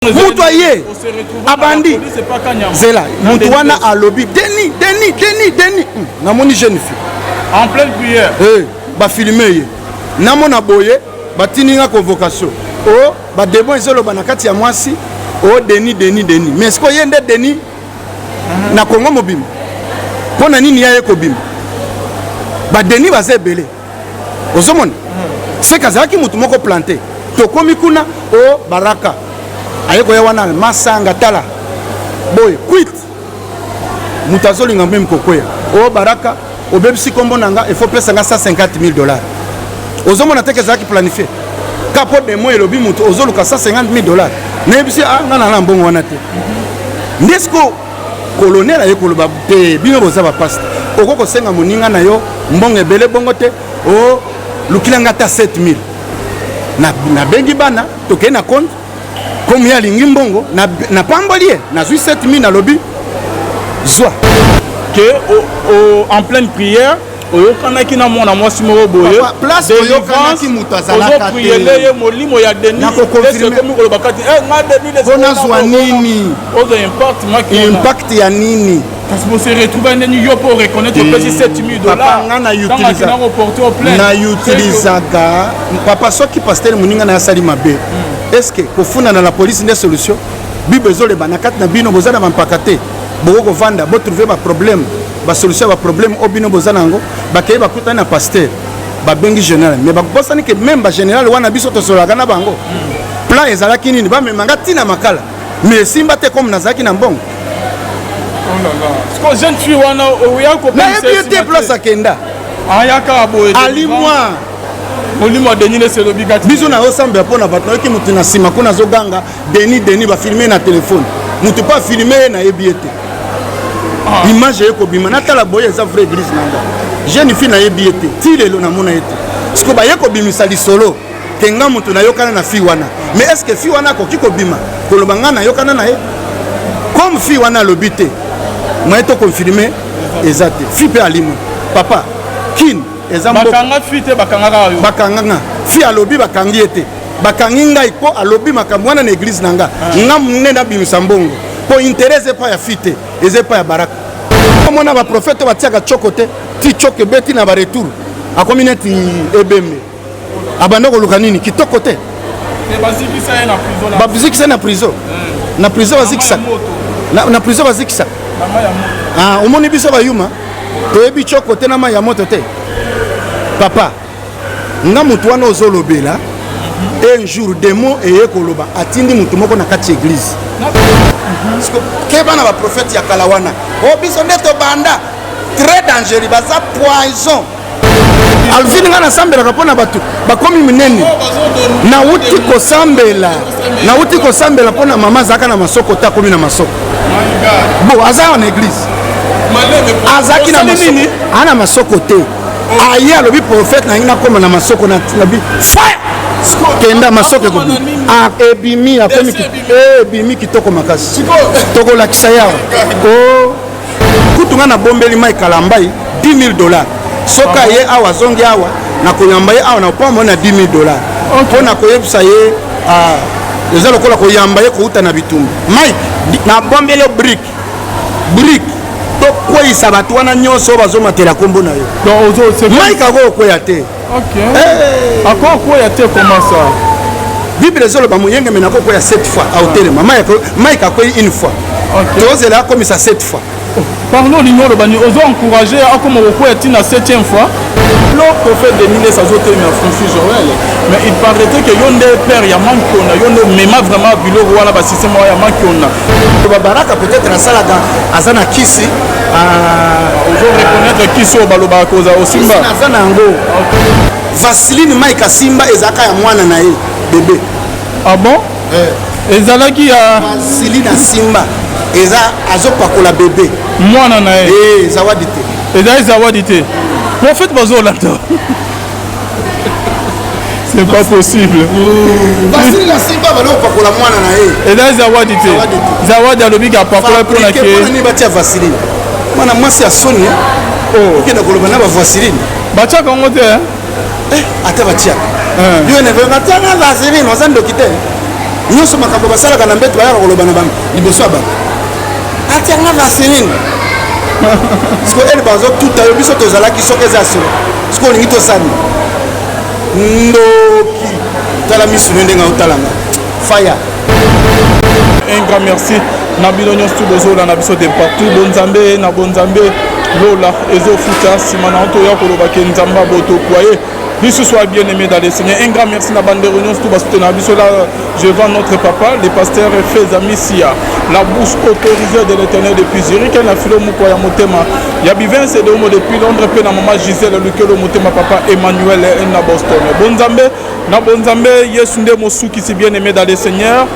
Mutu aye abandi zela mutu wana a lobby Denis namoni jeune fille en pleine prière ba filmer ye namona boye batininga convocation o ba debo ezolo banakati ya mwasi o Denis mais est-ce que yende Denis na Congo mobimba pona nini yaye ko bimba ba Denis bazebele ozomona c'est kazaki mutu moko planté tokomi kuna o baraka ayeko ya wana masanga tala boy quit mutazoli nga même kokoya o baraka obebisi kombo nanga il faut pesa nga $150,000 ozomona teke zaki planifier kapo de mo elobi mutu ozoluka $150,000 nebisi ngana na mbongo wana te ndesko colonel ayeko loba te bino boza ba pastor okoko senga moninga na yo mbongo ebele bongo te o lukilanga ta 7,000 na bengi bana toke na compte comme ya lingi mbongo na pambolie na 7,000 na lobby zwa que en pleine prière oyokanaki na mwana mwasi moko boye place oyokanaki mutu azalaka te prier molimo ya Denis est-ce comme ko bakati nga Denis bona zwa nini ozo impact ya nini parce que se retrouver ndeni yo pour reconnaître que $7,000 na utilisaka papa soki pasteur muninga na asali mabe est-ce que kofuna na la police une solution bible zole banakati na bino bozana bampakate boko kovanda bo trouver ba problème ba solution ba problème obino bozana ngo bakei bakuta na pasteur ba bengi général mais bakosani que même ba général wana biso to solaka na bango plan ezalaki nini ba memanga tina makala mais simba te comme nazaki na mbongo parce que jeune fille wana oya ko na yebi place akenda ayaka boye ali moi molimo Denis c'est l'obligation biso na osamba pona bato ki mutu na sima kuna zoganga Denis ba filmer na téléphone mutu pas filmer na ebiete image eko bima na tala boye za vraie église nanga jeune fille na ebiete ti lelo na mona ete siko ba yeko bimisa lisolo kenga mutu na yokana na fille wana mais est-ce que fille wana ko kiko bima koloba nga na yokana na ye comme fille wana lobité moi to confirmer ezate fille pe alimo papa kin bakanga fite bakanga fi alobi bakangi ete bakangi ngai po alobi makambo wana na église nanga nga munene na bimisa mbongo po intéresse pas ya fite eze pas ya baraka mona ba prophète batiaka chokote ti choke beti na ba retour akomi neti ebembe abanda koluka nini kitoko te bazikisa na prison na prison bazikisa na prison bazikisa omoni biso bayuma toyebi chokote na mai ya moto te papa nga mutu wana ozolobela un jour demo eye koloba atindi mutu moko na kati église ke bana ba prophète ya kala wana o biso nde tobanda très dangereux baza poison alvini nga nasambelaka mpo na bato bakomi minene nauti kosambela mpo na mama azalaka na masoko te akomi na masoko bo aza na église azalaki na masoko ana masoko te aye alobi prophète na ngina koma na masoko na bi fire kenda masoko ekobi ebimi akomi ebimi kitoko makasi toko lakisa yawa o kutunga na bombeli mai kalambai $10,000 soka ye awa zongi awa na koyamba ye awa na pomo na $10,000 mpona koyebisa ye eza lokola koyamba ye kouta na bitumba mai na bombeli brick tokweyisa bato wana nyonso bazomatela kombo na yo mike akokweya te akokoya te comment ça bible ezoloba moyenge mena akokweya 7 fois aotelema mike akwei une fois tozela akomisa 7 fois pardon lingolo bani ozo encourager akoma kokoya tina 7e fois le prophète de Denis azote na Francis Joël mais il parlait que yonde père ya manki on a yonde mema vraiment biloko wana ba système ya manki on a baraka peut-être asalaga azana kisi ozo reconnaître kisi o baloba koza o simba azana ngo Vaseline Mike Simba ezaka ya mwana na ye bébé ah bon ezalaki ya Vaseline Simba eza azopakola bébé mwana na ye zawadi te eza zawadi te prophète bazolata c'est pas possible Vaseline Simba balopakola mwana na ye eza zawadi te zawadi alobi ka pakola pona ke ni batia Vaseline mwana mwasi ya soni okenda koloba na ba Vaseline batiaka ngo te ata batiaka yo ne veut pas na Vaseline ozandoki te nyonso makambo basalaka na mbeto bayaka koloba na bango liboso ya bato atianga vaseline siko ele bazotuta yo biso tozalaki soki eza solo siko olingi tosani ndoki tala miso no ndenge otalanga faya. Un grand merci na bino nyonso bozola na biso de partout bonzambe na bonzambe lola ezofuta nsima na oto ya koloba ke nzambe abotokwaye biso soit bien aimé dans le Seigneur. Un grand merci na bande réunion tout bas soutenir biso là je vends notre papa le pasteur Feza Missia la bouche autorisée de l'Éternel depuis Zurich na filo moko ya motema ya bivince de homo depuis Londres pe na maman Gisèle Lukelo motema papa Emmanuel na Boston bonzambe yesu nde mosuki si bien aimé dans le Seigneur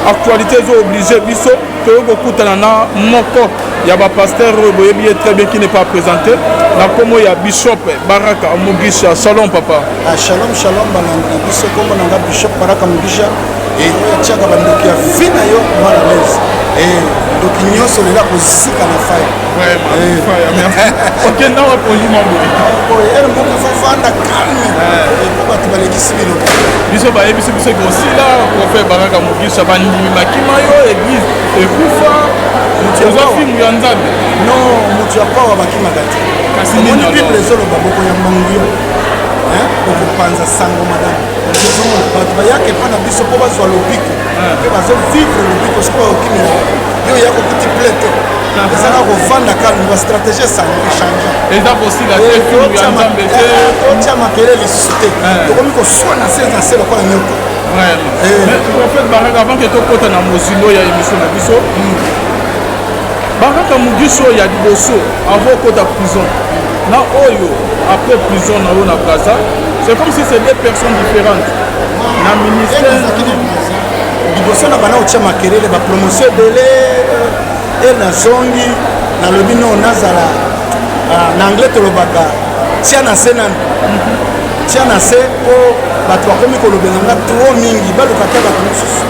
actualité zo obligé biso que kokutana na moko ya ba pasteur boyebi très bien qui n'est pas présenté na komo ya bishop Baraka Mugisha. Shalom papa. Shalom balandi biso kombo na bishop Baraka Mugisha tiaka bandoki ya fina yo mala lese doki nyonso lela kozika na faya ok na wapongi mambo ele moko fafanda calme po bato balekisi bino biso bayebisi biso ekosila prophète Baraka Mugisha bandimi makima yo église ekufa oza filmu ya nzambe non moto ya pawa bakimaka te kasi omoni bible ezoloba boko ya mbangu yo okopanza sango madame bato bayaka epa na biso mpo bazwa lobiko mpe bazovivre lobiko siko baokimela yo ya kokuti plete ezaka kovanda kalme bastratégie esango echange eza kosila te filmu ya nzambe te totia makele lisusu te tokomi koswa na se lokola nyoka prophète Baraka avant ke tokota na mozilo ya émission na biso Baraka Mugisha ya liboso avant okota prison na oyo après prison na yo na Braza c'est comme si c'est deux personnes différentes na ministère liboso na bana otia makelele bapromotion ebele nazongi nalobi no nazala na anglais tolobaka tia na se nani tia na se mpo bato bakomi kolobenga nga tro mingi balukaka bato mosusu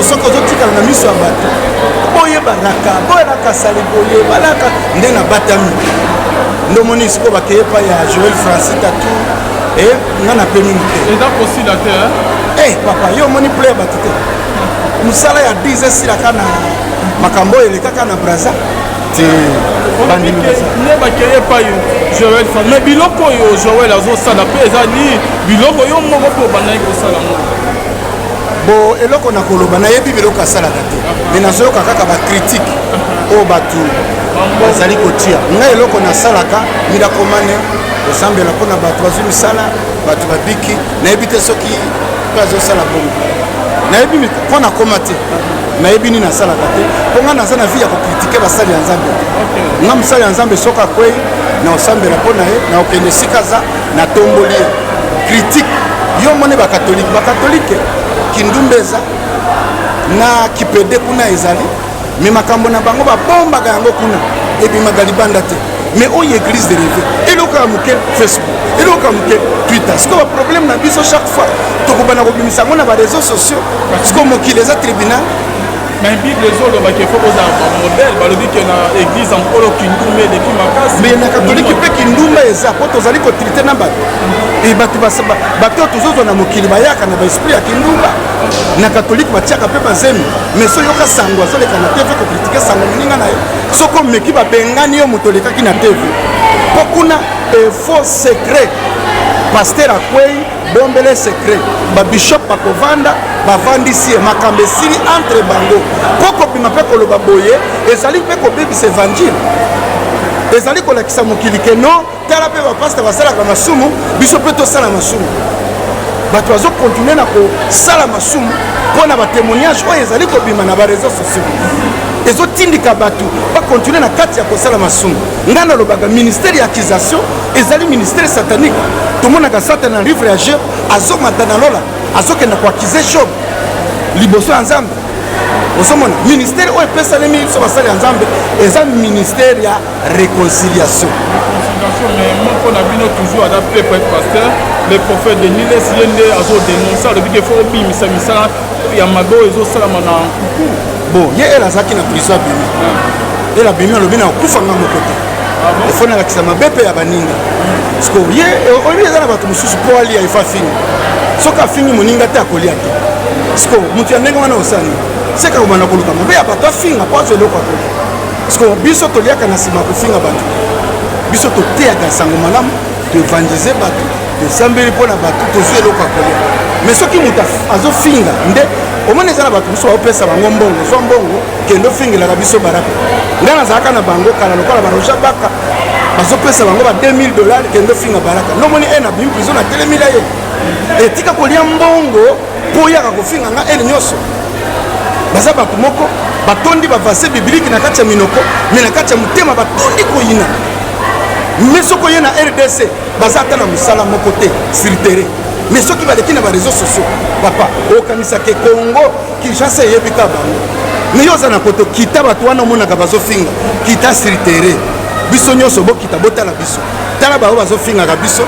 soki ozotikala na miso ya bato boyebanaka boyelaka sali boyebalaka nde na batami ndomoni sikoyo bakeye epai ya Joël Francis Tatu nga na pemi moke eza kosila te papa yo omoni ple ya bato te mosala ya 10 esilaka na makambo oyo elekaka na Braza te nde bakeye epai Joël Francis mais biloko oyo Joël azosala mpe ezali biloko yo moko mpo bandaki kosala moko bo eloko na koloba nayebi biloko asalaka te me nazoyoka kaka bakritike oyo bato bazali kotia ngai eloko nasalaka milakomane osambela mpona bato bazwi misala bato babiki nayebi te soki mpe azosala bongo nayebi mpo nakoma te nayebi nini nasalaka te mpo ngai naza na vi ya kokritike basali ya nzambe te nga mosali ya nzambe soki akwei na osambela mpo na ye na okende esika aza natomboli ye kritike yo moni bakatolike kindumba eza na kipede kuna ezali me makambo na bango babombaka yango kuna ebimaka libanda te mais oyo église de rêve eloko ya moke Facebook eloko ya moke Twitter siko baproblème na biso chaque fois tokobana kobimisa yango na bareseau sociaux siko mokili eza tribunal mais bible ezolobaki fo kozala bamodele balobi ke na église ankolo kindumba eleki makasi mais na katolike mpe kindumba eza mpo tozali kotrite na bato bato oyo tozozwa na mokili bayaka na baesprit ya kindumba na katolike batiaka mpe bazemi mais so yoka sango azoleka na tv kokritike sango moninga na yo soko omeki babengani yo moto olekaki na tv mpo kuna faux secret paster akwei bombele secret babishop bakovanda bavandisi ye makambo esili entre bango mpo kobima mpe koloba boye ezali mpe kobebisa evangile ezali kolakisa mokili ke no tala mpe bapaster basalaka masumu biso mpe tosala masumu bato bazokontinue na kosala masumu mpo na batémoignage oyo ezali kobima na bareseau sociaux ezotindika bato bakontinue na kati ya kosala masumu ngai nalobaka ministère ya accusation ezali ministère satanique tomonaka satan na livre ya Job azomata na lola azokenda koakize Job liboso ya nzambe ozomona ministère oyo epesalemi biso basali ya nzambe eza ministère ya réconciliation mais moko na bino toujours adapté pour être pasteur le prophète de Niles ye nde azodénonce alobi ke fo obimisa misala ya mabe oyo ezosalama na nkuku bon ye ele azalaki na prison abimi ele abimi alobi na okufanga moko te efo nalakisa mabe mpe ya baninga parceke ye oyebi eza na bato mosusu mpo alia efa fingi soki afingi moninga te akolia te siko mutu ya ndenge wana osani seka komana koluka mabe ya bato afinga po azwa eloko akolia siko biso toliaka na nsima kofinga bato biso toteyaka sango malamu toevangelize bato tosambeli mpo na bato tozwa eloko akolia mais soki mutu azofinga nde omona eza na bato biso baopesa bango mbongo zwa mbongo kende ofingelaka biso baraka ngai nazalaka na bango kala lokola baroja baka bazopesa bango ba $2000 kende ofinga baraka nomoni na bimi prizo na telemila ye etika kolia mbongo mpo oyaka kofinga nga ele nyonso baza bato moko batondi bavase biblike na kati ya minoko me na kati ya motema batondi koyina me soki oye na RDC baza ata na mosala moko te sur terrain mais soki baleki na bareseau sociaux papa okanisaka Congo Kinshasa eyebika bango me yo oza na koto kita bato wana omonaka bazofinga kita sur terrain biso nyonso bokita botala biso tala bao bazofingaka biso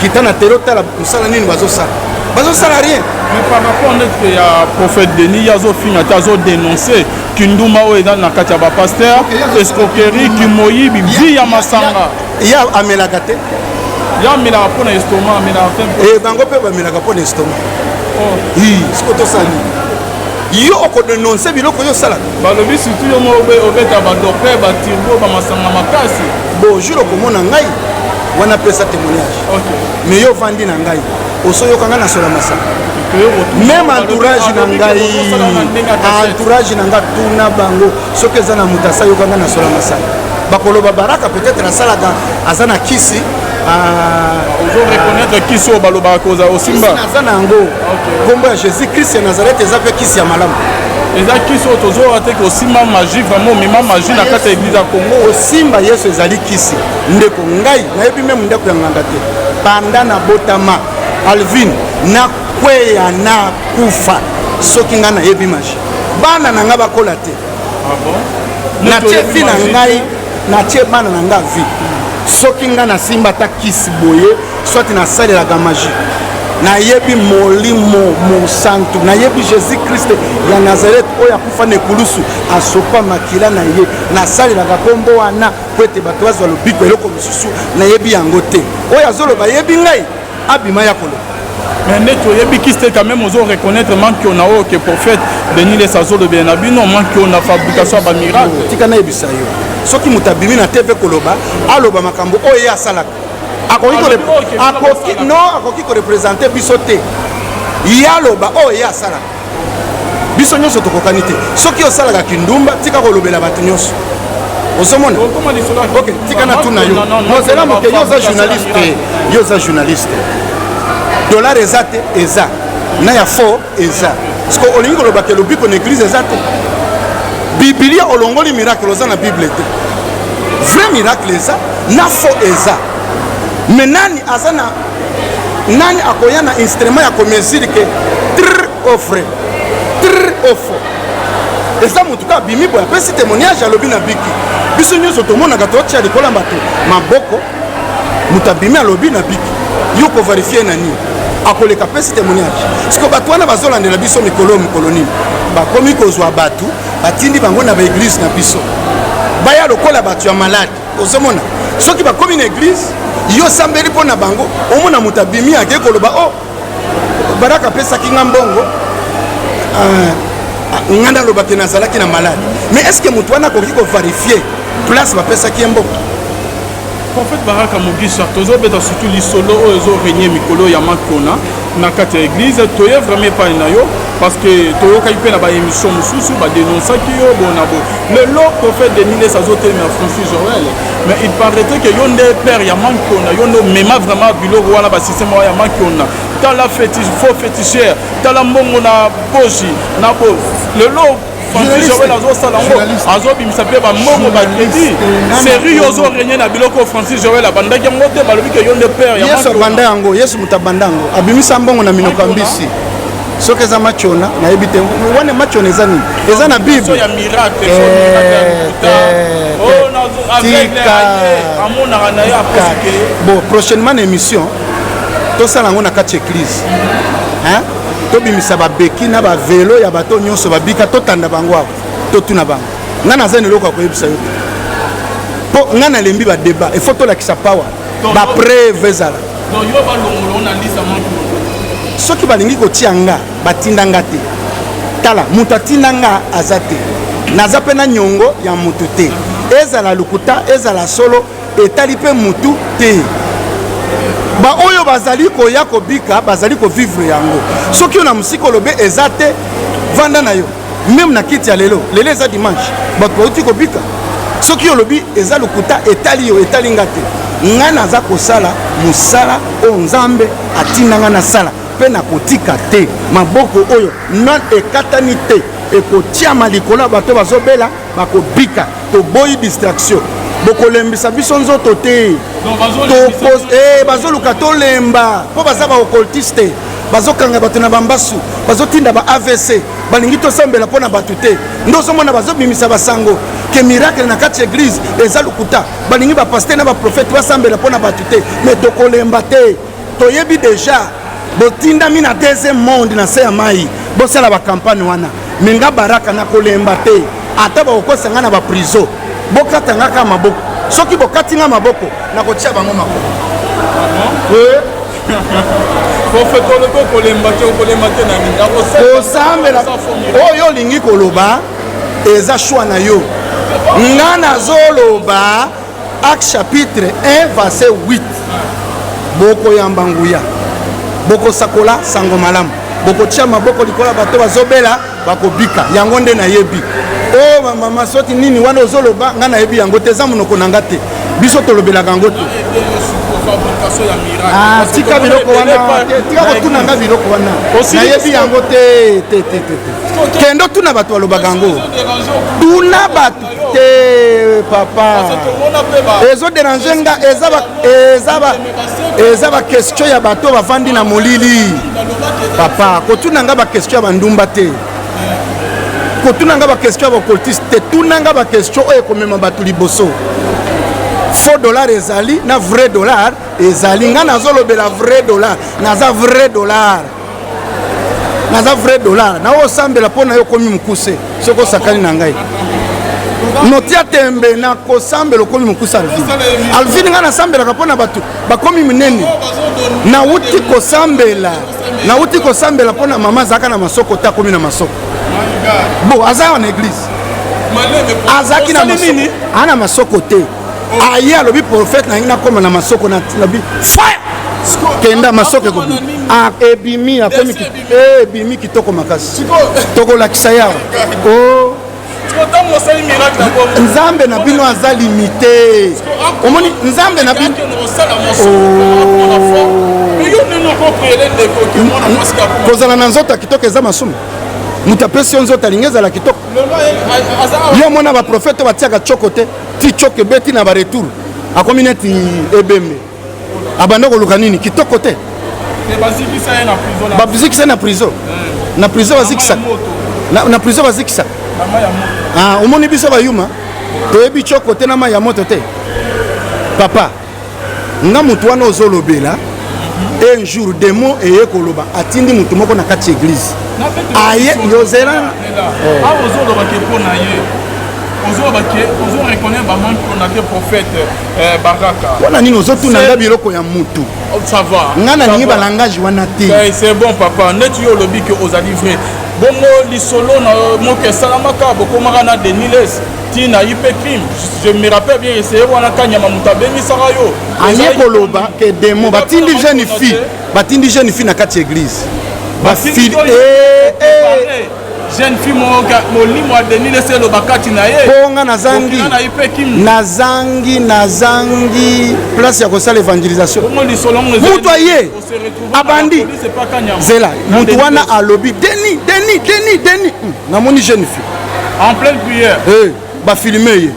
kita na tero tala mosala nini bazosala rien. Mais par rapport à notre prophète Denis, Yazofinga, Tazo dénoncé Kinduma Oeda Nakatia pasteur, escroquerie, Kimoyi, Bibi Yamasanga. Il y a Amelagate. Il y a Amelagapon estomac, Amelagapon. Et Bango peut Amelagapon estomac. Oui, c'est ce que ça dit. Yo ko dénoncer biloko yo sala. Ba le bi surtout yo mo obeta ba docteur ba tirbo ba masanga makasi. Bon, je le komona ngai wana pesa témoignage. OK. Mais yo vandi na ngai. Osoyokanga na sola masa. Même entourage na ngai entourage na nga tuna bango soki eza na mutu asayokanga na sola masa bakoloba baraka peut-être asalaka aza na kisi reconnaître kisi oyo balobaka koza osimba aza na yango kombo ya Jésus Christ ya Nazareth eza mpe kisi ya malamu eza kisi oyo tozoyoka te kosimba magie vraiment omema magie na kati ya eglize ya Congo osimba Yesu ezali kisi ndeko ngai nayebi meme ndako ya nganga te panda na botama Alvin na kweya na kufa soki nga nayebi magie bana na nga bakola te natie vi na ngai natie bana na nga vi soki nga nasimba ata kisi boye soit nasalelaka magie nayebi molimo mosantu nayebi Jésus Christ ya Nazareth oyo akufa na ekulusu asopa makila na ye nasalelaka kombo wana po ete bato bazwa lobiko eloko mosusu nayebi yango te oyo azoloba yebi ngai abima ya koloba. Mais neto yebi kiste quand même ozo reconnaître manque on a que prophète Denis les sazo de Benabi non manque on a fabrication ba miracle tika na yebisa yo soki mutabimi na TV koloba aloba makambo oyo ya salaka akoki ko représenter biso te yaloba oyo ya salaka biso nyonso tokokani te soki osalaka kindumba tika kolobela bato nyonso osomona ok tika na tuna yo mozela moke yo za journaliste dollar eza te eza na ya fo eza parce que olingi kolobaka elobiko na église eza te biblia olongoli miracle oza na bible te vrai miracle eza na fo eza mais nani aza na nani akoya na instrument ya komesiri ke tr au vrai tr au faux eza motu ka bimi boye apesi témoignage alobi na biki biso nyonso tomonaka totia likola bato maboko moto abimi alobi na biki yo koverifie na nini akoleka pesi témoignage siko bato wana bazolandela biso mikolo nini bakomi kozwa bato batindi bango na baeglise na biso baya lokola bato ya malade ozomona soki bakomi na eglise yo sambeli mpo na bango omona moto abimi ake koloba o baraka apesaki nga mbongo nga nalobaki nazalaki na malade mais est ce que moto wana akoki koverifie place bapesaki ye mbongo. Prophète Baraka Mugisha, tozobeta surtout lisolo oyo ezorenie mikolo ya makona na kati ya église toye vraiment pas nayo parce que toyokai pe na ba émission mususu ba dénonçaki yo bonabo le lot prophète Denis les azotelema Francis Joël mais il paraîtrait que yonde père ya makona yondo mema vraiment biloko wana ba système ya makona tala fétiche faux féticheur tala mbongo na boji na bo le lot Francis Joël azosalango azobimisa pe ba mbongo ba crédit série yozo régner na biloko Francis Joël abandaki yango te balobi ke yonde père ya Yesu banda yango Yesu mutabanda yango abimisa mbongo na minoko mbisi soki eza machona nayebi te wana machona eza nini eza na bible ya miracle bon prochainement émission tosala yango na kati église hein tobimisa babeki na bavelo ya bato nyonso babika totanda bango awa totuna bango nga naza na eloko ya koyebisa yo mpo nga nalembi badébat efo tolakisa pawa bapreve ezala soki balingi kotia nga batinda nga te tala moto atinda nga aza te naza mpe na nyongo ya motu te ezala lukuta ezala solo etali mpe motu te baoyo bazali koya kobika bazali kovivre yango soki yo na mosika olobe eza te vanda na yo meme na kiti ya lelo eza dimanche bato bauti kobika soki olobi eza lukuta etali yo etali nga te nga naza kosala mosala oyo nzambe atinda nga nasala mpe nakotika te maboko oyo non ekatani te ekotiama likolo ya bato bazobela bakobika toboyi distraction bokolembisa biso nzoto te bazoluka tolemba mpo baza baocultiste bazokanga bato na bambasu bazotinda ba AVC balingi tosambela mpo na bato te nde ozomona bazobimisa basango ke miracle na kati église eza lukuta balingi bapaster na baprofete basambela mpo na bato te me tokolemba te toyebi deja botindami na deuxième monde na se ya mai bosala bakampagne wana me nga baraka na kolemba te ata bakokosanga na baprizo bokatanga ka maboko soki bokati nga maboko nakotia bango makolo kosambela oyo olingi koloba eza shwa na yo nga nazoloba Acte chapitre 1 verset 8 bokoyamba nguya bokosakola sango malamu bokotia maboko likolo ya bato bazobela bakobika yango nde nayebi o mama soti nini wana ozoloba nga nayebi yango te eza monoko na nga te biso tolobelaka yango te tika biloko wana tika kotuna nga biloko wana nayebi yango te kendo tuna bato balobaka yango tuna bato te papa ezoderange nga eza bakestio ya bato bavandi na molili papa kotuna nga bakestio ya bandumba te kotuna nga bakestio ya bacultiste te tuna nga bakestio oyo ekomema bato liboso faux dollar ezali na vrai dollar ezali nga nazolobela vrai dollar naza vrai dollar na osambela mpo na yo komi mokuse soki osakani na ngai notia tembe na kosambela okomi mokuse alvin nga nasambelaka mpo na bato bakomi minene nauti kosambela mpo na mama azalaka na masoko te akomi na masoko bo aza wana église azalaki na masoko te aye alobi prophète na ngi nakoma na masoko nabi fire kenda masoko ekobi ebimi akomi ebimi kitoko makasi tokolakisa yawa nzambe na bino aza limité omoni nzambe na bino kozala na nzoto ya kitoko eza masumu moto apesi yo nzoto alingi ezala kitoko yo mona baprofete batiaka tshoko te ti tshoko ebeti na baretour akomi neti ebembe abanda koluka nini kitoko te bazikisa ye na prison bazikisa omoni biso bayuma toyebi tshoko te na mai ya moto te papa nga moto wana ozolobela un jour demo eye koloba atindi moto moko na kati ya église aye yozela ozolobaki mpo na ye ozoreconnaître bamanke mpona te prophète baraka wana nini ozotuna nga biloko ya mutu nga nalingi balangage wana te c'est bon papa neti yo olobi ke ozali vrai bongo lisolo na moke esalamaka bokomaka na deniles tina ye mpe crime je me rappelle bien eseye wana kanyama moto abemisaka yo aye koloba ke demo batindi jeune fille na kati ya église jeune fille molimo adenile selo bakati na ye bonga nazangi place ya kosala evangelisation mutu aye abandi zela mutu wana alobi deni namoni jeune fille en pleine prière bafilme ye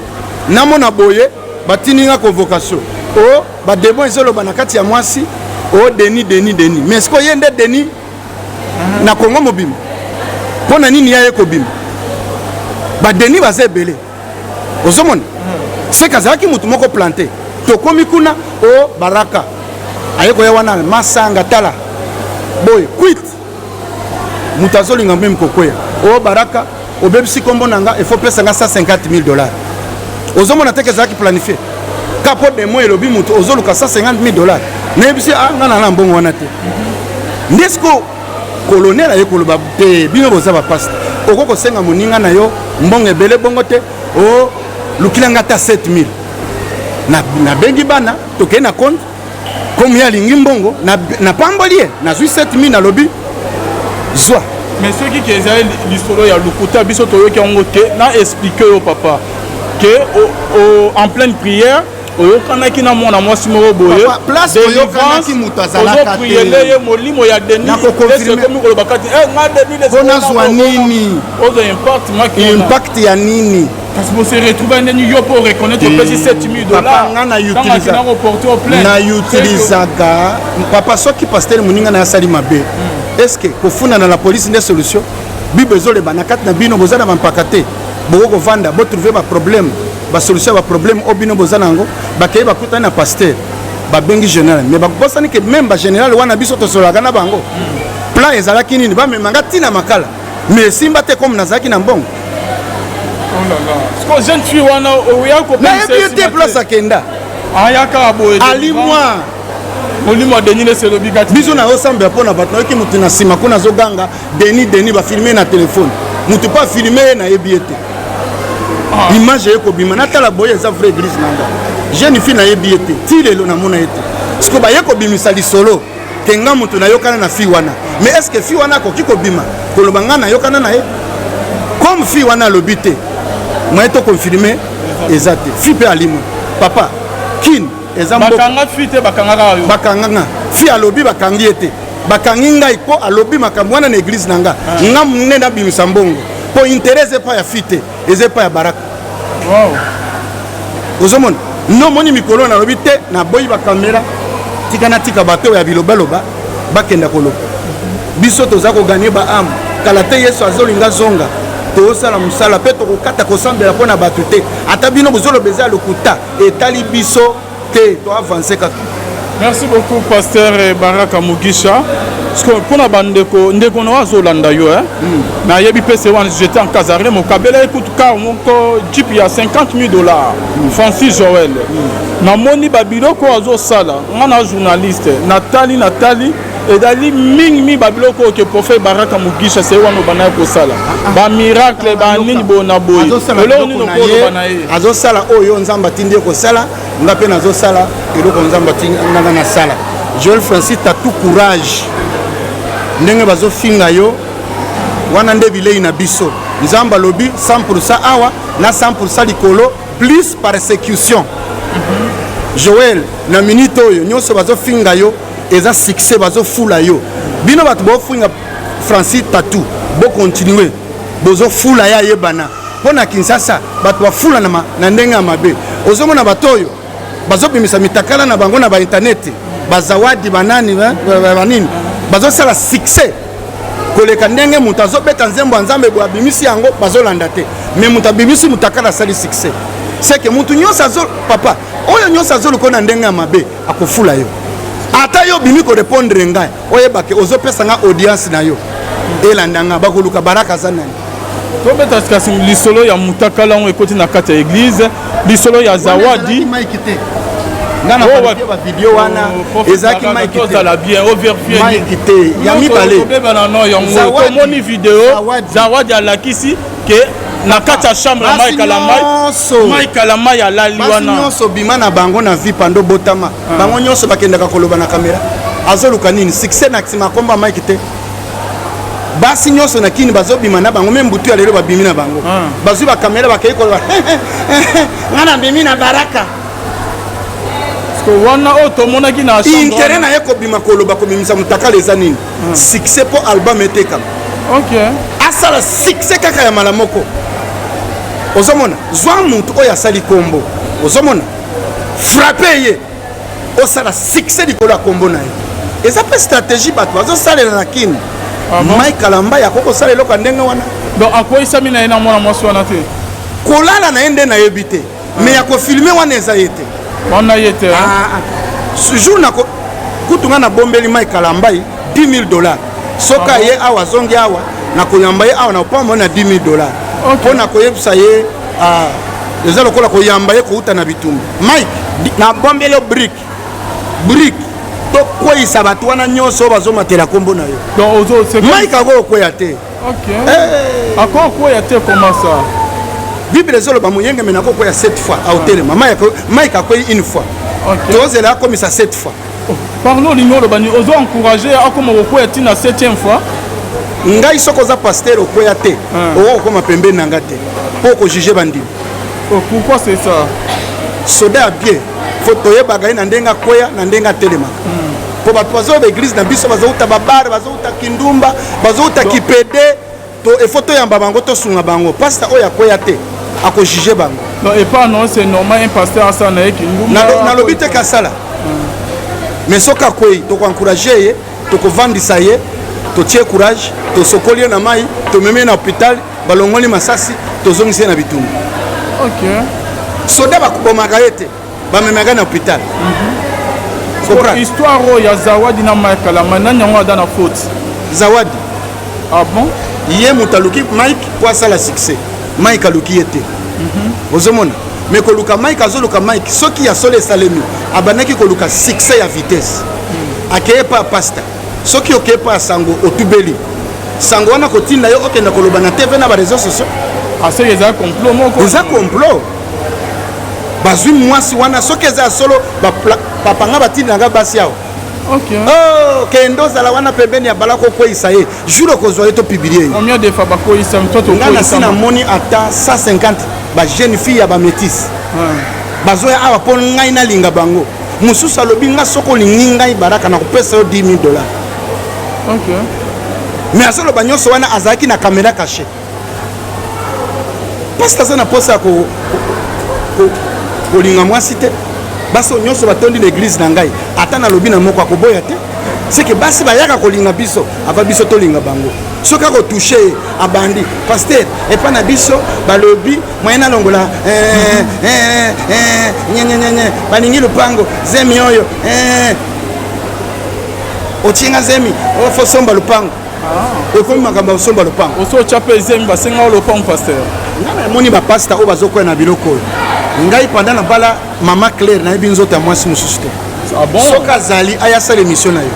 namona boye batininga convocation o bademo ezoloba na kati ya mwasi o deni mais siko ye nde deni na Kongo mobima mpo na nini yaye kobima badeni baza ebele ozomona seke azalaki motu moko plante tokomi kuna o baraka aye koya wana masanga tala boye kwit moto azolinga meme kokwea o baraka obebisi kombo na nga efo pesanga $150,000 ozomona teke ezalaki planifie kapo demo elobi moto ozoluka $150,000 nayebisi nga na mbongo wana te Ndesco colonel aye koloba te bino boza ba pasteur okoko senga moninga na yo mbongo ebele bongo te o lukilanga ta 7000 na bengi bana toke na compte comme ya lingi mbongo na pambolie na 7000 na lobi zwa mais ceux qui ezali lisolo ya lukuta biso toyoki yango te na expliquer au papa que en pleine prière oyokanaki na mwana mwasi moko boye place oyokanaki mutu azalaka te ozopriele molimo ya Denis nakokonfirme kolobaka te nga Denis mpona zwa nini ozo impact ya nini parce que vous se retrouvez ndeni yo pour reconnaître opesi 7000 dollars na utilizaka papa soki pasteur moninga na asali mabe est-ce que kofunda na la police nde solution bible ezoleba na kati na bino boza na bampaka te bokovanda botrouve baproblème basolution ya baproblème o bino boza nango bakei bakutani na pasteur babengi général mais bakobosani ke même bagénéral wana biso tosolaka na bango plan ezalaki nini bamemanga ntina makala mais esimba te comme nazalaki na mbongo jeune fille wana nayebi te place akenda alimwa molimo Denis selobi kati biso na osambela mpona bato nayoki motu na nsima kuna azoganga Denis bafilme na telefone motu mpo afilme ye nayebi ye te image ekobima natala boye eza vrai église nanga jeune fille nayebi ye te ti lelo namona ye te parceke baye kobimisa lisolo ke nga motu nayokana na fille wana mais est ce que fille wana akoki kobima koloba nga nayokana na ye comme fille wana alobi te moye tokonfirme eza te fille mpe alimwe papa kine eza bakanganga fille alobi bakangi ye te bakangi ngai mpo alobi makambo wana na église na nga nga mune nabimisa mbongo mpo intérêt epa ya fille te eza epa ya baraka ozomona nomoni mikolo nalobi te naboyi bakamera tika na tika bato ya bilobaloba bakenda koloba biso toza koganye baame kala te yesu azolinga zonga tozosala mosala mpe tokokata kosambela mpo na bato te ata bino bozoloba eza ya lokuta etali biso te toavance kaka. Merci beaucoup pasteur Baraka Mugisha. Pour la bande ndeko na azolanda yo na yebi pese wana j'étais en Casare mon kabela écoute car mon jeep ya 50 000 $. Francis Joël. Na moni babiloko azosala ngana journaliste Nathalie et dali mingi babiloko ke prophète Baraka Mugisha c'est wana bana ko sala. Ba miracle ba nini bona boy. Elo ni no ko bana ye. Azosala oyo nzamba tindi ko sala ngape nazosala eloko nzamba tindi na sala. Joël Francis t'as tout courage. Ndenge bazofinga yo wana nde bilei na biso nzamba lobi 100% awa na 100% likolo plus persécution. Joël na minute oyo nyonso bazofinga yo eza succès bazofula yo bino bato bofinga Francis Tatou bo continuer bozo fula ya yebana pona Kinshasa bato bafula na ndenge ya mabe ozomona bato oyo bazobimisa mitakala na bango na ba internet bazawadi banani banini bazosala succès koleka ndenge mutu azobeta nzembo ya nzambe bo abimisi yango bazolanda te mais mutu abimisi mutakala asali succès c'est que mutu nyonso papa oyo nyonso azoloko na ndenge ya mabe akofula yo ata yo bimi korepondre ngai oyebake ozopesa nga audience na yo elanda nga bakoluka baraka za nani tobeta kasi lisolo ya mutakala on ekoti na kati ya église lisolo ya zawadi ngana ba video wana ezaki Mike te la bien overfier Mike te ya mibale beba na yango komoni video zawadi alakisi ke na kati ya chambre Mike Kalamai ya lali wana nyonso bima na bango na vie pando botama bango nyonso bakendaka koloba na kamera azoluka nini succès na kisima komba Mike te basi nyonso na kini bazobima na bango même butu ya lelo babimi na bango bazwi ba kamera bakei koloba ngana bimi na baraka wana otomonaki na intérêt na ye kobima koloba kobimisa mutakala eza nini succès po album etekama asala succès kaka ya mala moko ozomona zwa mutu oyo asali kombo ozomona frappe ye osala succès likolo ya kombo na ye eza mpe stratégie bato bazosalela na kini Mike Kalamai akokosala eloko ya ndenge wana donc akoyisami na ye na mwana mwasi wana te kolala na ye nde nayebi te mais akofilme wana eza ye te wana ye te jour na kutunga na bombeli Mike Kalamai 10 000 $. Soka ye awa zongi awa na koyamba ye awa na opamba na 10 000 $. Po na koyebisa ye eza lokola koyamba ye kouta na bitumba Mike na bombeli brick tokweyisa bato wana nyonso oyo bazomatela nkombo na yo Mike akokweya te akokweya te comment ça bible ezoloba moyenge mena akokweya 7 fois aotelema Mike akweyi une fois tozela akomisa 7 fois parlons lingo lobani ozo encourager akoma kokweya tina 7e fois ngai soko za pasteur okweya te okokoma pembeni na nga te mpo kojuge bandimi pourquoi c'est ça soda ya bien fo toyebaka ye na ndenge akweya na ndenge atelemaka mpo bato bazoloba eglise na biso bazouta babare bazouta kindumba bazouta kipede efo toyamba bango tosunga bango pasteur oyo akweya te akojuge bango et pas non c'est normal un pasteur asala ye kindumba nalobi te kasala mais soki akwei tokoencourage ye tokovandisa ye totie courage tosokoli ye na mai tomemi ye na hôpital balongoli masasi tozongisi ye na bitumba soda bakobomaka ye te bamemaka na hôpital histoire oyo ya Zawadi na Mike Kalamba nani yango ada na faute Zawadi ah bon ye moto aluki Mike po asala succès Mike aluki ye te ozomona mais koluka Mike azoluka Mike soki ya solo esalemi abandaki koluka succès ya vitesse akeye pa pasta soki okeye pa sango otubeli sango wana kotinda yo okenda koloba na TV na ba réseaux sociaux ase eza complot moko eza complot bazwi mwasi wana soki eza solo papanga batindanga basi yao kendo ozala wana pembeni ya balako okweyisa ye jour okozwa ye topublie ye combien de fois bakoyisa nga nasi namoni ata 150 bajeune fille ya bamétise bazoya awa mpo ngai nalinga bango mosusu alobi nga soko olingi ngai baraka na kopesa yo 10 000 $. mais azoloba nyonso wana azalaki na caméra caché parce que aza na posa ya kolinga mwasi te basi nyonso batondi na église na ngai ata nalobi na moko akoboya te seke basi bayaka kolinga biso ava biso tolinga bango soki akotouche abandi paster epa na biso balobi moyen nalongola nyenyenyenye balingi lupango zemi oyo otienga zemi ofo somba lupango ekomi makambo ya osomba lupango osotya mpe zemi basenga o lupango paster nga namoni bapasta oyo bazokwya na biloko oyo ngai panda na bala mama Claire nayebi nzoto ya mwasi mosusu te soki azali ayasala émission na yo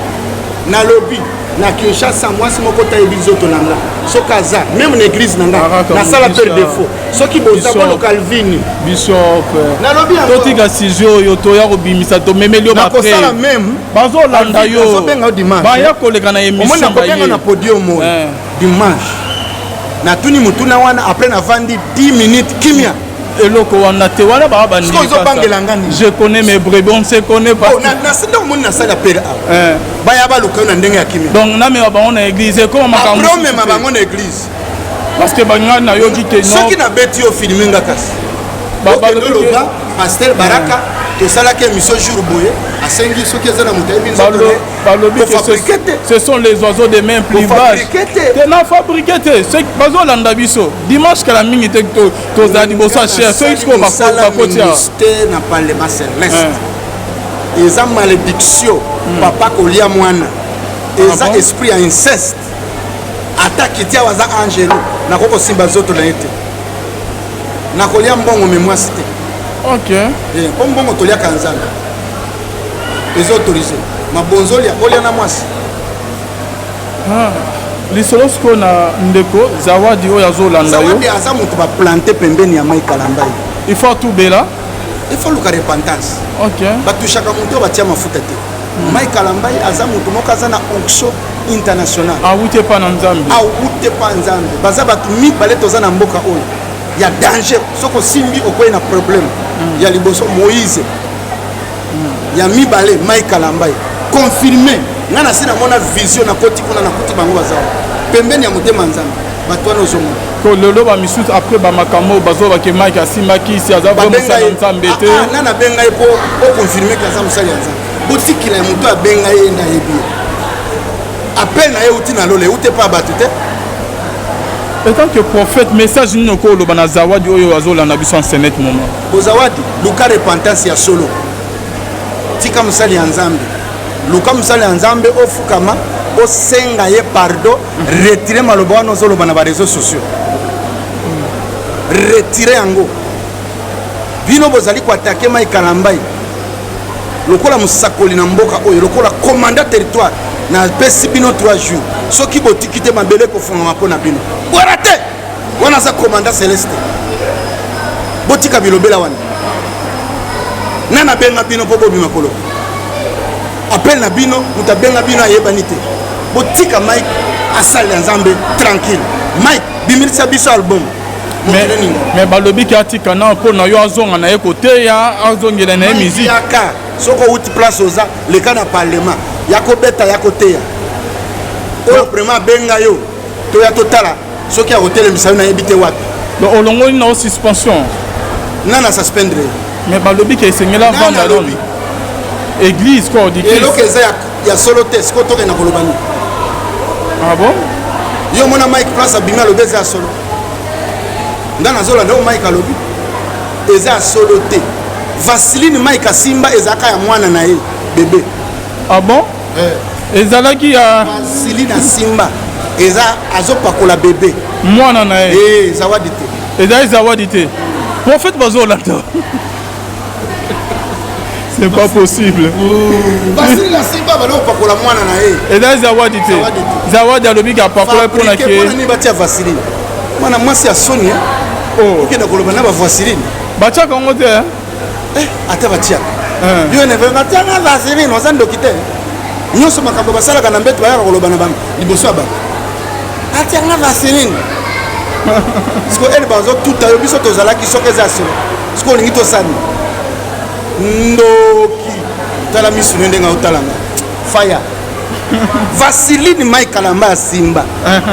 nalobi na Kinshasa mwasi moko tayebi nzoto na nga soki aza même na église na nga nasala per défaut soki boza bono Calvini bishop nalobi totika sujet oyo toya kobimisa tomemeli yo nakosala même bazolanda yo bazobenga yo dimanche baya koleka na émission nakobenga na podium oyo dimanche natuni mutuna wana après navandi 10 minutes kimia eloko wana te wana baba bandi je connais mes brebis on se connaît pas nasenda komoni nasala pere baya baluka na ndenge ya kimia donc namema bango na église ekoma makambo promema bango na église parce que banga na yoki te non soki na beti yo filme nga kasi bakendoloba pasteur baraka tosalaki émission jour boye asengi soki eza na moto ayebi nzoto ce sont les oiseaux de main plus vaches te na fabriqué te bazolanda biso dimanche kala mingi te tozala liboso ya cher soki tiko bakotia na parlement céleste eza malédiction papa kolia mwana eza esprit ya inceste ata kiti awa aza angelo nakokosimba nzoto na ye te nakolia mbongo me mwasi te mpo mbongo toliaka nzambe eza autorisé mabonzoli olia na mwasi lisolo sikoyo na ndeko Zawadi oyo azolanda yo Zawadi aza moto baplante pembeni ya Mike Kalamba il faut atubela il faut luka repentance batushaka moto oyo batia mafuta te Mike Kalamba aza moto moko aza na onction international awute pa na nzambe baza bato mibale toza na mboka oyo ya danger soko osimbi okoyi na problème ya liboso Moïse ya mibale Mike Kalamba confirmé nga nasi namona vision na koti kuna na kuti bango bazawa pembeni ya motema nzambe bato wana ozomona lelo bamisusu après bamakambo bazobake Mike asimbaki isi aza mosala nzambe te nga nabenga ye mpo oconfirme ke aza mosali ya nzambe botikila ya moto abenga ye nda yebi ye appel na ye uti na lola eute mpa bato te etant que prophète message nini okoloba na Zawadi oyo azolanda biso en senet moment bozawadi luka repentance ya solo tika mosali ya nzambe luka mosali ya nzambe ofukama osenga ye pardon retire maloba wana ozoloba na bareseau sociaux retire yango bino bozali koatake Mike Kalamba lokola musakoli na mboka oyo lokola commandant territoire na pesi bino 3 jours soki botiki te mabele kofungama mpo na bino bwara te wana aza commandant Céleste botika bilobela wana nana benga bino mpo bobima koloba appel na bino muta benga bino ayebani te botika Mike asali ya Nzambe tranquille Mike bimirisa biso album mais balobi ki atika na mpo na yo azonga na ye kote ya azongela na ye musique yaka soko uti place oza leka na parlement yako beta yako teya oyo vraiment benga yo to ya totala soki akotelemisa yo na yebi te wapi donc olongoli na suspension nana suspendre mais balobi ki esengela vanda lobi église quoi dit que eloko eza ya solo te siko toke na kolobani ah bon yo mona Mike place abima lobi eza ya solo ndana zola ndo Mike alobi eza ya solo te Vaseline Mike asimba ezaka ya mwana na ye bébé ah bon ezalaki ya Vaseline asimba eza azopakola bébé mwana na ye zawadi te ezali zawadi te prophète bazolanda c'est pas possible Vaseline asimba balopakola mwana na ye ezali zawadi te zawadi alobi ka pakola mpona ke nani batia Vaseline mwana mwasi ya soni okenda koloba na ba Vaseline batiaka yango te ata batiaka yo ne venga tianga Vaseline oza ndoki te nyonso makambo basalaka na mbeto bayaka koloba na bango liboso ya bato atianga Vaseline siko ele bazotuta yo biso tozalaki soki eza solo siko olingi tosani ndoki tala misu ne ndenge otalanga faya Vaseline Mike Kalamba asimba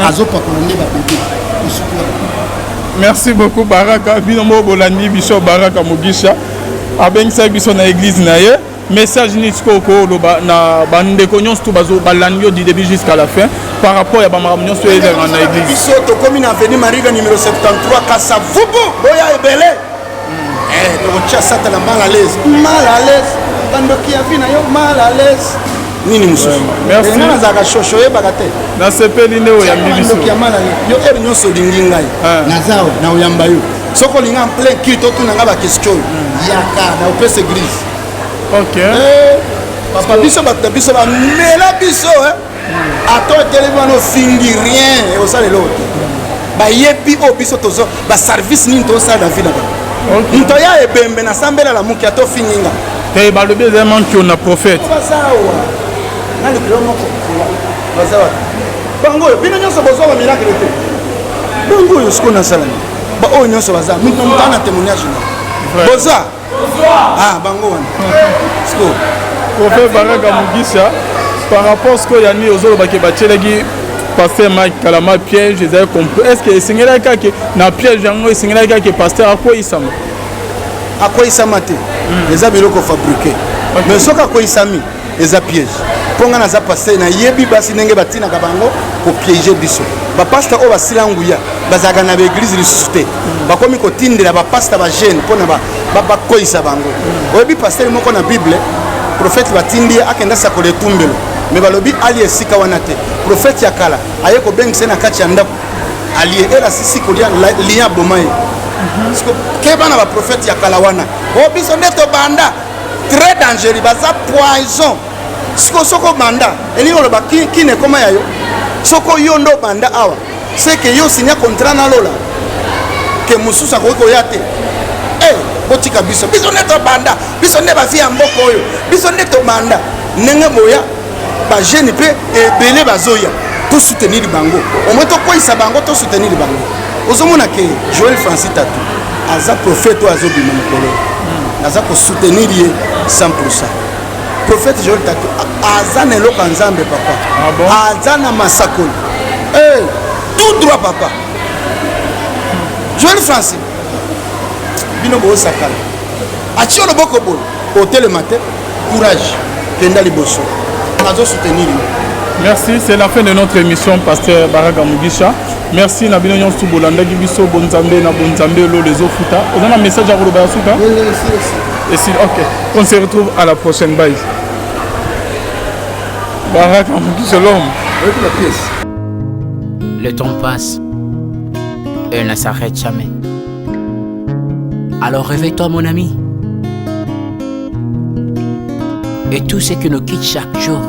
azopakola nde babebe merci beaucoup Baraka bino mo bolandi biso Baraka Mugisha abengisa biso na église na ye message ni tsiko loba na bandeko nyonso to bazo balandi yo du début jusqu'à la fin par rapport ya bamakambo nyonso ezanga na église biso tokomi na avenue Mariga numéro 73 Kasavubu boya ebele tokotia sata na mal à l'aise bandoki ya vi na yo mal à l'aise nini mosusu merci nga nazalaka shosho oyebaka te nasepeli nde oyambi biso bandoki ya mal à l'aise yo ere nyonso olingi ngai naza na oyamba yo soki olinga en plein kit otunanga bakestion yaka na opesa église ok papa biso bato na biso bamela biso ato etelemi wana ofingi rien osalelo te bayebi oyo biso tozo baservice nini tosala na vi na bango moto ya ebembe nasambelela moki ato ofinginga te balobi eza manki na prophète bazawa na likolo moko bazawa bango oyo bino nyonso bozwa bamiracle te bango oyo siko nasalani baoyo nyonso baza moto na témoignage na boza bango wana siko prophète Baraka Mugisha par rapport à ce que yani ozolobaki batielaki pasteur Mike Kalamba piège ezali compris est-ce que esengelaki kaka na piège yango esengelaki kaka pasteur akoyisama te eza biloko fabriqué mais soki akoyisami eza piège mpo nga naza pasteur nayebi basi ndenge batinaka bango kopiége biso bapasteur oyo basila nguya bazalaka na baeglise lisusu te bakomi kotindela bapasteur bagene mpona bakoyisa bango oyebi pasteur moko na bible prophète batindi ye akenda sakola etumbelo me balobi ali esika wana te prophète ya kala aye kobengisa na kati ya ndako alie elasisi kolia lia boma ye keba na baprophète ya kala wana o biso nde tobanda très dangereux baza poison siko soko banda elingi oloba kine ekoma ya yo soko yo ndo banda awa seke yo sinya contrat na lola ke mosusu akoki koya te botika biso nde tobanda biso nde bafi ya mboka oyo biso nde tobanda ndenge boya bagene mpe ebele bazoya tosoutenir bango omwe tokweyisa bango tosoutenir bango ozomona ke Joel Francis Tatu aza prophète oyo azobima mokolo naza kosoutenir ye 100%. Prophète Joel Tatu aza na eloko ya Nzambe papa aza na masakoli tout droit papa Joel Francis bino bosakala atie loboko boye otelema te courage kenda liboso nazo soutenir. Merci, c'est la fin de notre émission pasteur Baraka Mugisha. Merci na bino nyonso bolandaki biso bonzambe na bonzambe lo les ofuta. On a un message à Roba Suka. Et si OK, on se retrouve à la prochaine bye. Baraka Mugisha l'homme. Le temps passe et ne s'arrête jamais. Alors réveille-toi mon ami. Et tout ce qui nous quitte chaque jour,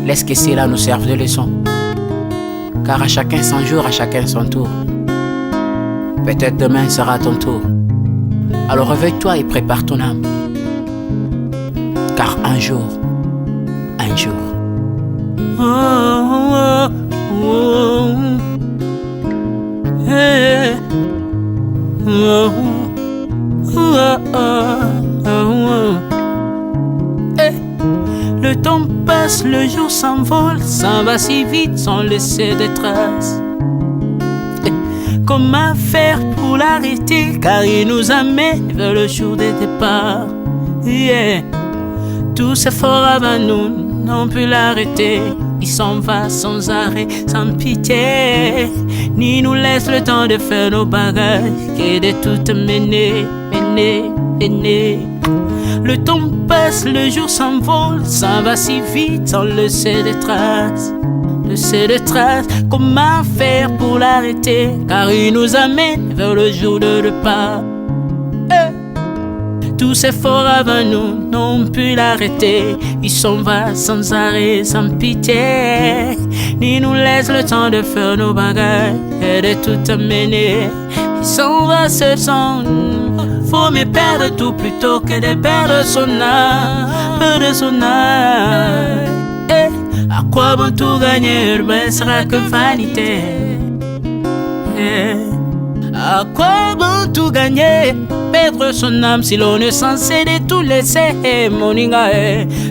laisse que cela nous serve de leçon. Car à chacun son jour, à chacun son tour. Peut-être demain sera ton tour. Alors réveille-toi et prépare ton âme. Car un jour, oh, oh, oh, hey, oh, oh, oh, oh. Hey. Le temps passe, le jour s'envole, s'en va si vite sans laisser de traces. Hey. Comment faire pour l'arrêter, car il nous amène vers le jour de départ. Yeah. Tout s'effort avant nous, n'ont pu l'arrêter. Il s'en va sans arrêt, sans pitié, ni nous laisse le temps de faire nos bagages, et de tout mener. Le temps passe, le jour s'envole, s'en va si vite sans laisser de traces. Comment faire pour l'arrêter, car il nous amène vers le jour de départ. Tous ces forts avant nous n'ont pu l'arrêter. Il s'en va sans arrêt, sans pitié, ni nous laisse le temps de faire nos bagages et de tout amener. Il s'en va seul sans nous. Faut me perdre tout plutôt que de perdre son âme, perdre son âme. À quoi bon tout gagner, ben sera que vanité. À quoi bon tout gagner, perdre son âme si l'on est censé de tout laisser. Mon inga,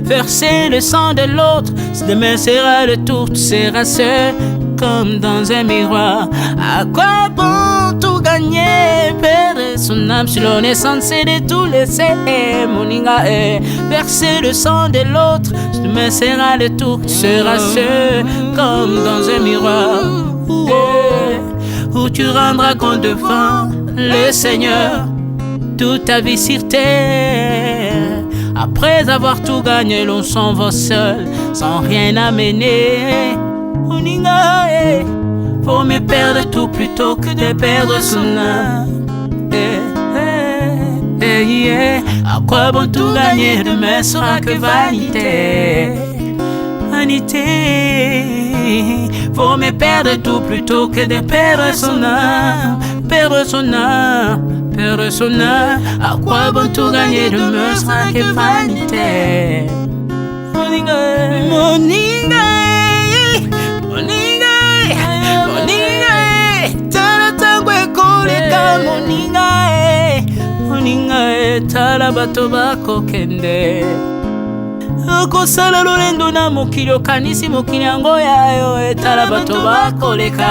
verser le sang de l'autre, si demain sera le tour, tu seras seul comme dans un miroir. À quoi bon tout gagner, perdre son âme si l'on est censé de tout laisser. Mon inga, verser le sang de l'autre, si demain sera le tour, tu seras seul comme dans un miroir. Où tu rendras compte devant le Seigneur toute ta vie sur terre. Après avoir tout gagné, l'on s'en va seul, sans rien amener. Faut me perdre tout plutôt que de perdre son âme. À quoi bon tout gagner, demain sera que vanité. Faut me perdre tout plutôt que de perdre son âme, perdre son âme, perdre son âme. À quoi bon tout gagner, demain sera que vanité. Tala bato bako kende okosala lolendo na mokili okanisi mokili yango yayo. Etala bato bakoleka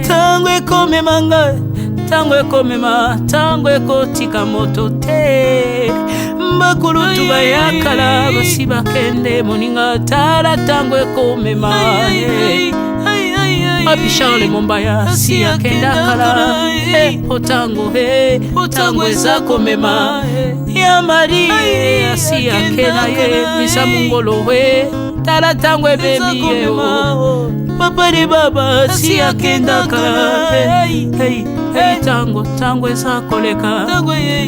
ntango ekomema ngai, ntango ekomema, ntango ekotika moto te. Bakulutu bayakala basi bakende moninga. Tala ntango ekomema Papi Charles Mombaya si akenda kala. Otango eza komema ya mari si akena ye misa mungolo we. Tala tango ebebi ye papa de baba si akenda kala. Tango eza koleka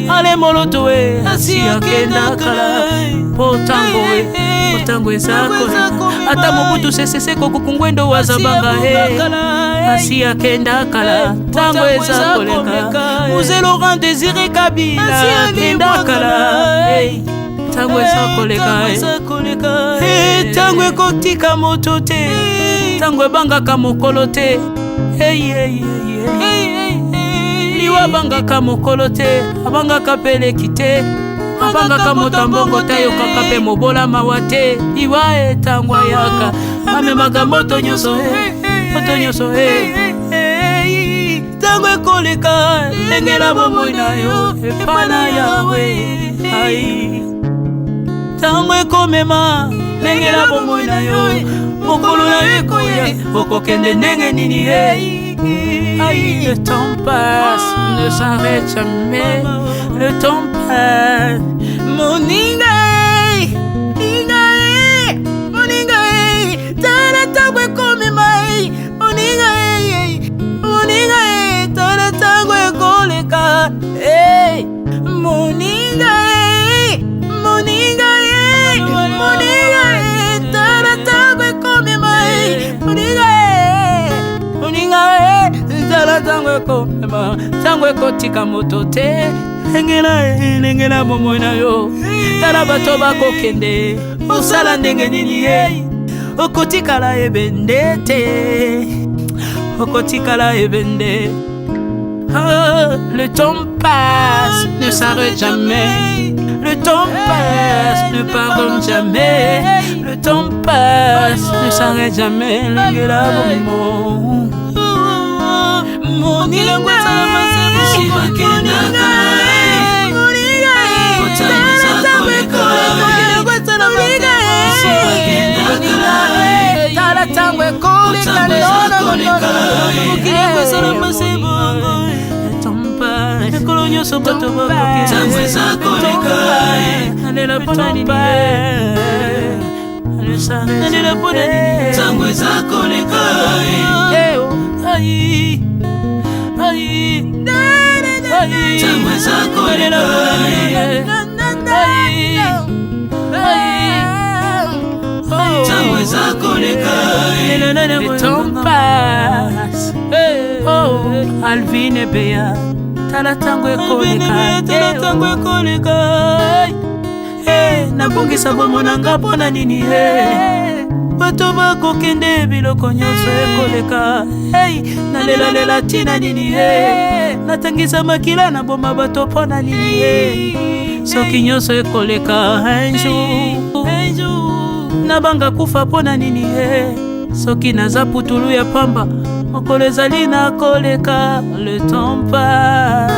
ale moloto we si akenda kala. Tango eza koleka ata mobutu sesese kokukungwendo wazabanga asi akenda kala. Tango eza koleka Mzee Laurent Désiré Kabila akenda kala. Tango eza koleka tango ekotika moto te, tango ebangaka mokolo te. Liwa bangaka mokolo te, abangaka peleki te, abangaka motambongo te, yokaka pe mobola mawa te. Liwa tango ayaka amemaka moto nyonso moto nyonso tango ekoleka lengela bomoi na yo epana yawe. Tango ekomema lengela bomoi na yo mokolo na yo ekoya okokende ndenge nini. Le temps passe, ne s'arrête jamais. Le temps passe. Moninga, moninga, tala tango ekomema. Moninga, moninga, tala tango ekoleka. Moninga, moninga. tango ekoma tango ekotika moto te lengela bomoi na yo tala bato bakokende osala ndenge nini ye okotikala ebende te okotikala ebende. Le temps passe, ne s'arrête jamais. Le temps passe, ne pardonne jamais. Le temps passe, ne s'arrête jamais. Lengela bomo moni lengwa sama sebu shibakenda kai otama zako lengwa sama sebu tala tangwe kolika lengwa sama sebu kolonyo sobato bakoke tangwe zako lengwa alela pona nini alela pona nini tangwe zako lengwa ai tangwe zako tangwe zako le temps passe. Oh, Alvin et Béa tala tango ekoleka nabongisa bomona nga mpona nini bato bakokende biloko nyonso ekoleka nalelalela ntina nini natangisa makila na boma bato mpona nini soki nyonso ekoleka un jour nabanga kufa mpona nini soki naza putulu ya pamba mokolo ezali nakoleka. Le temps passe.